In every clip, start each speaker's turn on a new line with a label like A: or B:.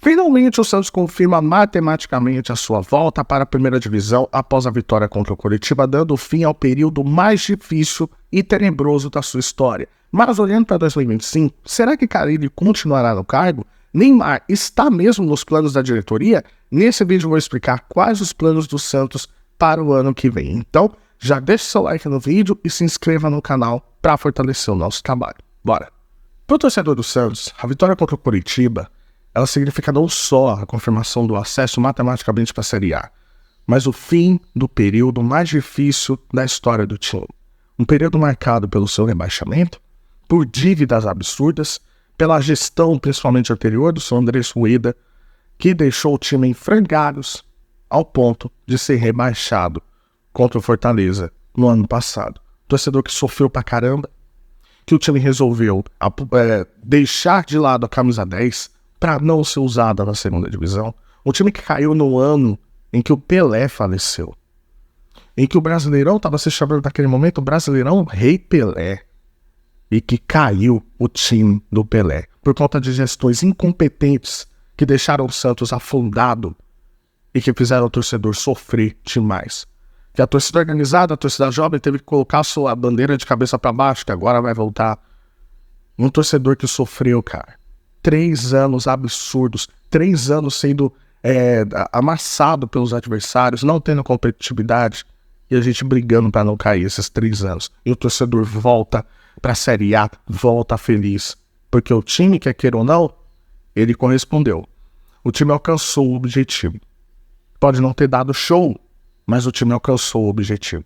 A: Finalmente, o Santos confirma matematicamente a sua volta para a primeira divisão após a vitória contra o Coritiba, dando fim ao período mais difícil e tenebroso da sua história. Mas olhando para 2025, será que Carille continuará no cargo? Neymar está mesmo nos planos da diretoria? Nesse vídeo eu vou explicar quais os planos do Santos para o ano que vem. Então, já deixe seu like no vídeo e se inscreva no canal para fortalecer o nosso trabalho. Bora! Para o torcedor do Santos, a vitória contra o Coritiba, ela significa não só a confirmação do acesso matematicamente para a Série A, mas o fim do período mais difícil da história do time. Um período marcado pelo seu rebaixamento, por dívidas absurdas, pela gestão principalmente anterior do seu Andrés Rueda, que deixou o time em frangalhos ao ponto de ser rebaixado contra o Fortaleza no ano passado. Torcedor que sofreu pra caramba, que o time resolveu deixar de lado a camisa 10 para não ser usada na segunda divisão. Um time que caiu no ano em que o Pelé faleceu. Em que o Brasileirão estava se chamando naquele momento o Brasileirão Rei Pelé. E que caiu o time do Pelé. Por conta de gestões incompetentes que deixaram o Santos afundado e que fizeram o torcedor sofrer demais. Que a torcida organizada, a torcida jovem, teve que colocar a sua bandeira de cabeça para baixo, que agora vai voltar. Um torcedor que sofreu, cara. 3 anos absurdos, 3 anos sendo amassado pelos adversários, não tendo competitividade, e a gente brigando para não cair esses 3 anos. E o torcedor volta para a Série A, volta feliz, porque o time, quer queira ou não, ele correspondeu. O time alcançou o objetivo. Pode não ter dado show, mas o time alcançou o objetivo.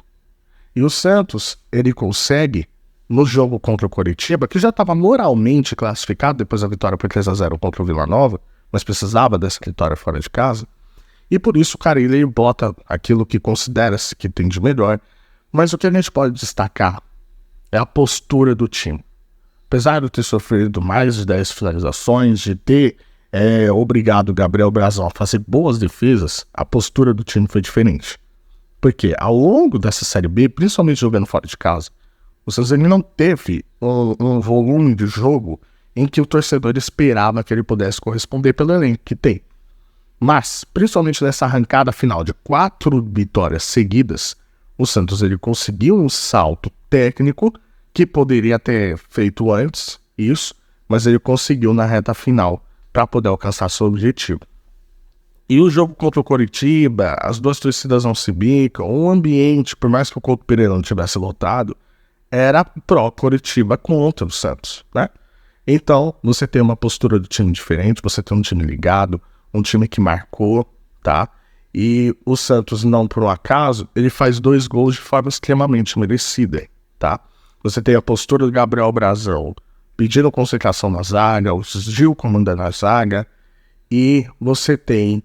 A: E o Santos, ele consegue, no jogo contra o Coritiba, que já estava moralmente classificado depois da vitória por 3-0 contra o Vila Nova, mas precisava dessa vitória fora de casa, e por isso o Carille bota aquilo que considera-se que tem de melhor, mas o que a gente pode destacar é a postura do time. Apesar de ter sofrido mais de 10 finalizações, de ter obrigado o Gabriel Brazão a fazer boas defesas, a postura do time foi diferente. Porque ao longo dessa Série B, principalmente jogando fora de casa, o Santos não teve um volume de jogo em que o torcedor esperava que ele pudesse corresponder pelo elenco que tem. Mas, principalmente nessa arrancada final de 4 vitórias seguidas, o Santos ele conseguiu um salto técnico que poderia ter feito antes, isso, mas ele conseguiu na reta final para poder alcançar seu objetivo. E o jogo contra o Coritiba, as duas torcidas não se bicam, o ambiente, por mais que o Couto Pereira não tivesse lotado, era pró-Coritiba contra o Santos, né? Então, você tem uma postura do time diferente, você tem um time ligado, um time que marcou, tá? E o Santos, não por um acaso, ele faz 2 gols de forma extremamente merecida, tá? Você tem a postura do Gabriel Brazão pedindo concentração na zaga, o Gil comandando a zaga, e você tem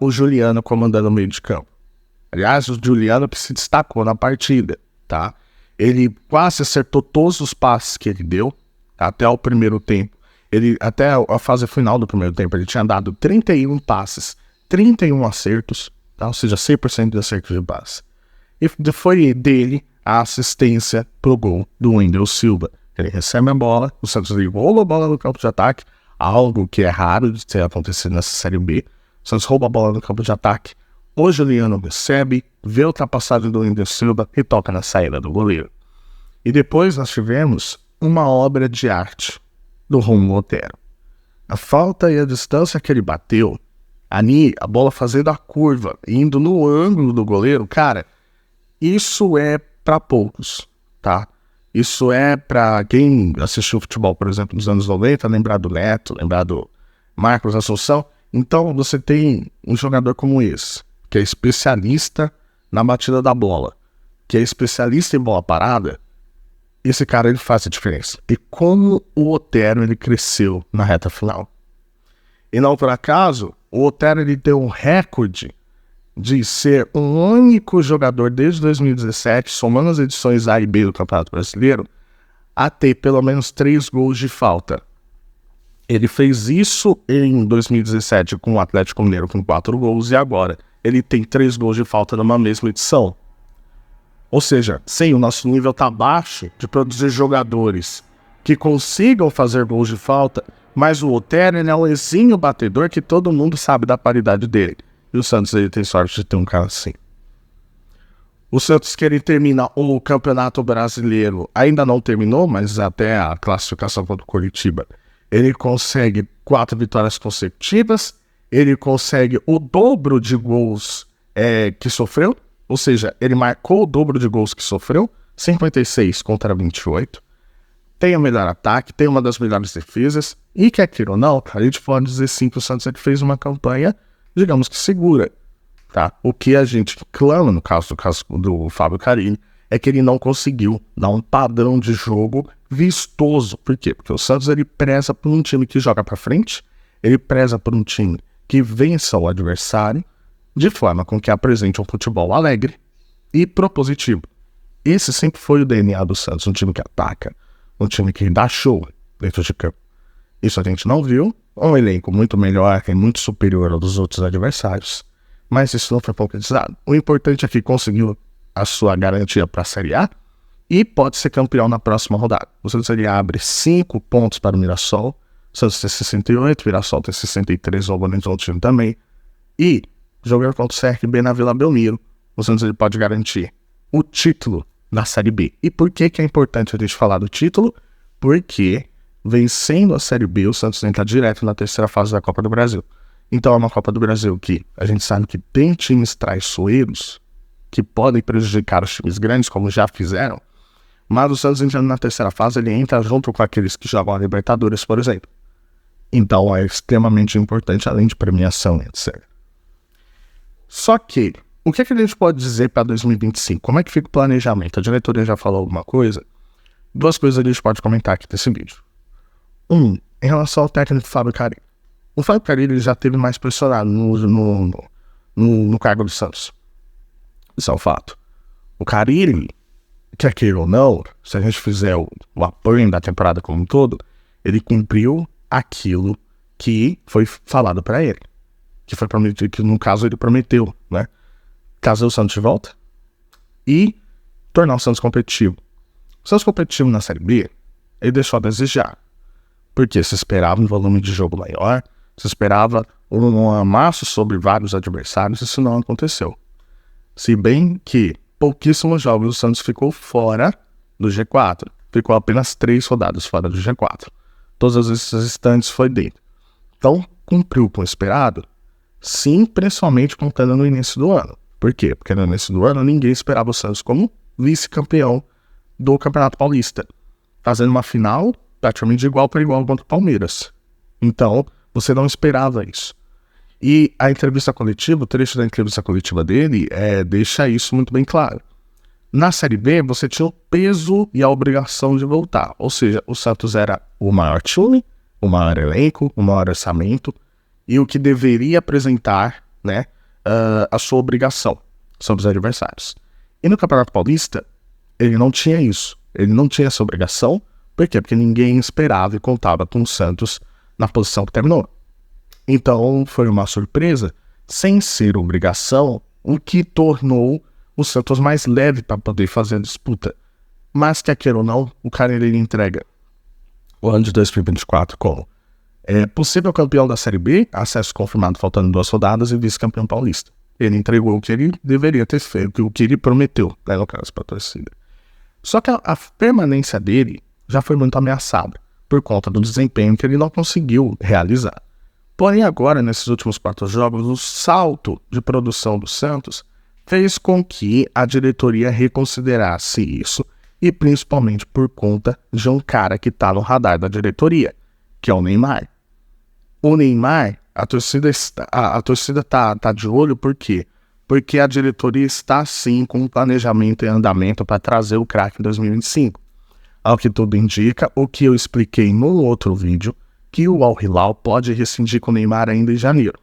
A: o Juliano comandando o meio de campo. Aliás, o Juliano que se destacou na partida, tá? Ele quase acertou todos os passes que ele deu até o primeiro tempo. Até a fase final do primeiro tempo, ele tinha dado 31 passes, 31 acertos, tá? Ou seja, 100% de acertos de passe. E foi dele a assistência pro gol do Wendel Silva. Ele recebe a bola, o Santos rouba a bola no campo de ataque, algo que é raro de ter acontecido nessa Série B. O Santos rouba a bola no campo de ataque, o Juliano recebe, vê a ultrapassagem do Wendel Silva e toca na saída do goleiro. E depois nós tivemos uma obra de arte do Romulo Otero. A falta e a distância que ele bateu, ali, a bola fazendo a curva, indo no ângulo do goleiro, cara, isso é para poucos, tá? Isso é para quem assistiu futebol, por exemplo, nos anos 90, lembrar do Neto, lembrar do Marcos Assunção. Então você tem um jogador como esse, que é especialista na batida da bola, que é especialista em bola parada. Esse cara, ele faz a diferença. E como o Otero, ele cresceu na reta final. E não por acaso, o Otero, ele deu um recorde de ser o único jogador desde 2017, somando as edições A e B do Campeonato Brasileiro, a ter pelo menos 3 gols de falta. Ele fez isso em 2017 com o Atlético Mineiro com 4 gols e agora ele tem 3 gols de falta numa mesma edição. Ou seja, sim, o nosso nível está baixo de produzir jogadores que consigam fazer gols de falta, mas o Otero é um exímio batedor que todo mundo sabe da qualidade dele. E o Santos ele tem sorte de ter um cara assim. O Santos que ele termina o Campeonato Brasileiro, ainda não terminou, mas até a classificação contra o Coritiba, ele consegue 4 vitórias consecutivas, ele consegue o dobro de gols que sofreu, ou seja, ele marcou o dobro de gols que sofreu, 56 contra 28, tem o melhor ataque, tem uma das melhores defesas, e quer queira ou não, a gente pode dizer sim que o Santos ele fez uma campanha, digamos que segura. Tá? O que a gente clama, no caso do Fábio Carilli, é que ele não conseguiu dar um padrão de jogo vistoso. Por quê? Porque o Santos ele preza por um time que joga para frente, ele preza por um time que vença o adversário, de forma com que apresente um futebol alegre e propositivo. Esse sempre foi o DNA do Santos, um time que ataca, um time que dá show dentro de campo. Isso a gente não viu, um elenco muito melhor e muito superior ao dos outros adversários, mas isso não foi concretizado. O importante é que conseguiu a sua garantia para a Série A e pode ser campeão na próxima rodada. O Santos ele abre 5 pontos para o Mirassol, o Santos tem 68, o Mirassol tem 63, o Novo Horizontino também, e jogando contra o CRB na Vila Belmiro, o Santos ele pode garantir o título da Série B. E por que é importante a gente falar do título? Porque vencendo a Série B, o Santos entra direto na terceira fase da Copa do Brasil. Então é uma Copa do Brasil que a gente sabe que tem times traiçoeiros que podem prejudicar os times grandes, como já fizeram, mas o Santos entrando na terceira fase, ele entra junto com aqueles que jogam a Libertadores, por exemplo. Então é extremamente importante, além de premiação, etc. Só que, o que a gente pode dizer para 2025? Como é que fica o planejamento? A diretoria já falou alguma coisa? 2 coisas a gente pode comentar aqui nesse vídeo. Em relação ao técnico Fábio Carilli. O Fábio Carilli ele já teve mais pressionado no cargo do Santos. Isso é um fato. O Carilli, quer queira ou não, se a gente fizer o apoio da temporada como um todo, ele cumpriu aquilo que foi falado para ele. Que foi prometido, que no caso ele prometeu, né? Trazer o Santos de volta e tornar o Santos competitivo. O Santos competitivo na Série B, ele deixou a desejar. Porque se esperava um volume de jogo maior, se esperava um amasso sobre vários adversários, isso não aconteceu. Se bem que pouquíssimos jogos o Santos ficou fora do G4. Ficou apenas 3 rodadas fora do G4. Todas as restantes foi dentro. Então, cumpriu com o esperado? Sim, principalmente contando no início do ano. Por quê? Porque no início do ano ninguém esperava o Santos como vice-campeão do Campeonato Paulista, fazendo uma final praticamente de igual para igual contra o Palmeiras. Então, você não esperava isso. E a entrevista coletiva, o trecho da entrevista coletiva dele, deixa isso muito bem claro. Na Série B, você tinha o peso e a obrigação de voltar. Ou seja, o Santos era o maior time, o maior elenco, o maior orçamento, e o que deveria apresentar, né, a sua obrigação sobre os adversários. E no Campeonato Paulista, ele não tinha isso. Ele não tinha essa obrigação. Por quê? Porque ninguém esperava e contava com o Santos na posição que terminou. Então, foi uma surpresa, sem ser obrigação, o que tornou o Santos mais leve para poder fazer a disputa. Mas, quer queira ou não, o cara ele entrega o ano de 2024 como possível campeão da Série B, acesso confirmado faltando 2 rodadas e vice-campeão paulista. Ele entregou o que ele deveria ter feito, o que ele prometeu, né, no caso, para a torcida. Só que a permanência dele já foi muito ameaçada por conta do desempenho que ele não conseguiu realizar. Porém, agora, nesses últimos 4 jogos, o salto de produção do Santos fez com que a diretoria reconsiderasse isso, e principalmente por conta de um cara que está no radar da diretoria, que é o Neymar. O Neymar, a torcida tá de olho, por quê? Porque a diretoria está sim com um planejamento em andamento para trazer o craque em 2025. Ao que tudo indica, o que eu expliquei no outro vídeo, que o Al Hilal pode rescindir com o Neymar ainda em janeiro,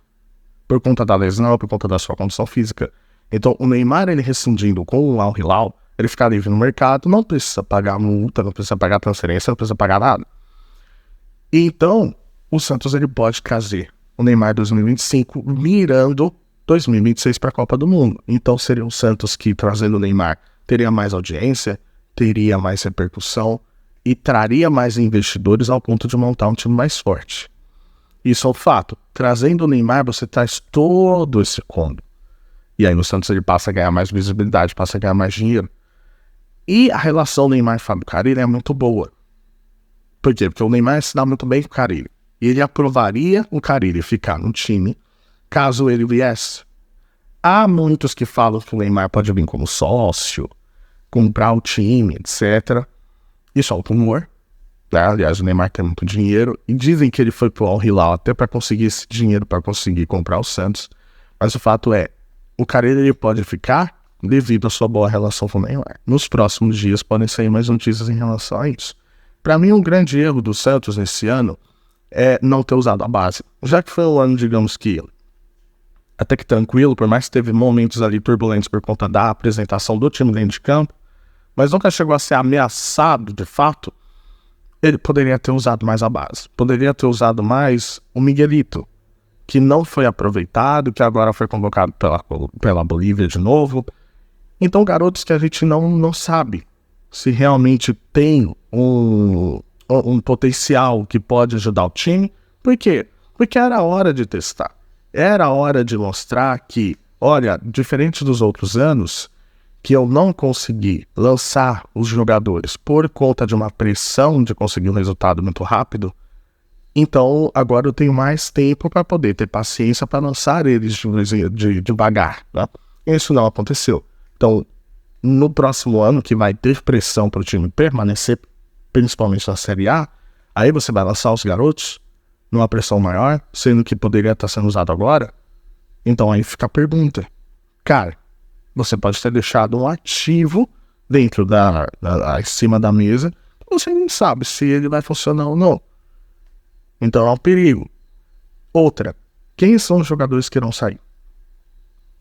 A: por conta da lesão, por conta da sua condição física. Então, o Neymar, ele rescindindo com o Al Hilal, ele fica livre no mercado, não precisa pagar multa, não precisa pagar transferência, não precisa pagar nada. Então, o Santos ele pode trazer o Neymar 2025 mirando 2026 para a Copa do Mundo. Então, seria um Santos que, trazendo o Neymar, teria mais audiência, teria mais repercussão, e traria mais investidores ao ponto de montar um time mais forte. Isso é um fato. Trazendo o Neymar, você traz todo esse combo. E aí o Santos ele passa a ganhar mais visibilidade, passa a ganhar mais dinheiro. E a relação Neymar e Fábio Carille é muito boa. Por quê? Porque o Neymar se dá muito bem com o Carille. E ele aprovaria o Carille ficar no time caso ele viesse. Há muitos que falam que o Neymar pode vir como sócio, comprar o time, etc. Isso é um rumor. Né? Aliás, o Neymar tem muito dinheiro. E dizem que ele foi pro Al Hilal até para conseguir esse dinheiro, para conseguir comprar o Santos. Mas o fato é, o Carille ele pode ficar devido à sua boa relação com o Neymar. Nos próximos dias podem sair mais notícias em relação a isso. Para mim, um grande erro do Santos nesse ano é não ter usado a base. Já que foi um ano, digamos que até que tranquilo, por mais que teve momentos ali turbulentos por conta da apresentação do time dentro de campo, mas nunca chegou a ser ameaçado de fato, ele poderia ter usado mais a base. Poderia ter usado mais o Miguelito, que não foi aproveitado, que agora foi convocado pela Bolívia de novo. Então, garotos que a gente não sabe se realmente tem um potencial que pode ajudar o time. Por quê? Porque era hora de testar. Era hora de mostrar que, olha, diferente dos outros anos, que eu não consegui lançar os jogadores por conta de uma pressão de conseguir um resultado muito rápido, então agora eu tenho mais tempo para poder ter paciência para lançar eles devagar. Né? Isso não aconteceu. Então, no próximo ano, que vai ter pressão para o time permanecer, principalmente na Série A, aí você vai lançar os garotos numa pressão maior, sendo que poderia estar sendo usado agora. Então aí fica a pergunta. Cara, você pode ter deixado um ativo dentro em cima da mesa, você nem sabe se ele vai funcionar ou não. Então é um perigo. Outra, quem são os jogadores que irão sair?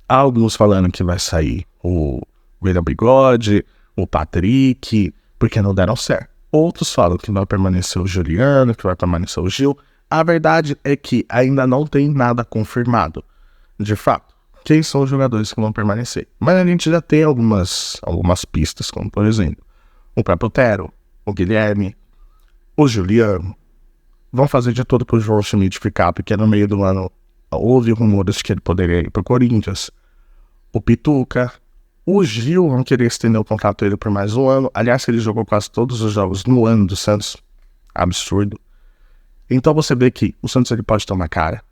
A: Há alguns falando que vai sair o William Bigode, o Patrick, porque não deram certo. Outros falam que vai permanecer o Juliano, que vai permanecer o Gil. A verdade é que ainda não tem nada confirmado. De fato, quem são os jogadores que vão permanecer? Mas a gente já tem algumas pistas, como por exemplo, o próprio Otero, o Guilherme, o Juliano. Vão fazer de tudo para o João Schmidt ficar, porque no meio do ano houve rumores que ele poderia ir para o Corinthians. O Pituca, o Gil vão querer estender o contrato dele por mais um ano. Aliás, ele jogou quase todos os jogos no ano do Santos. Absurdo. Então você vê que o Santos ele pode ter uma cara.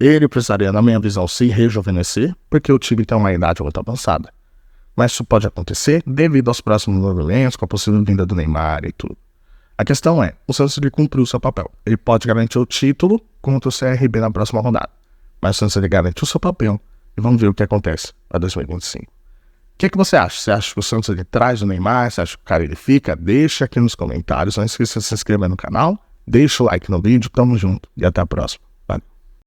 A: Ele precisaria, na minha visão, se rejuvenescer, porque o time tem uma idade muito avançada. Mas isso pode acontecer devido aos próximos movimentos, com a possível vinda do Neymar e tudo. A questão é, o Santos ele cumpriu o seu papel. Ele pode garantir o título contra o CRB na próxima rodada. Mas o Santos ele garantiu o seu papel. E vamos ver o que acontece para 2025. O que você acha? Você acha que o Santos ele traz o Neymar? Você acha que o cara ele fica? Deixa aqui nos comentários. Não esqueça de se inscrever no canal. Deixa o like no vídeo. Tamo junto e até a próxima.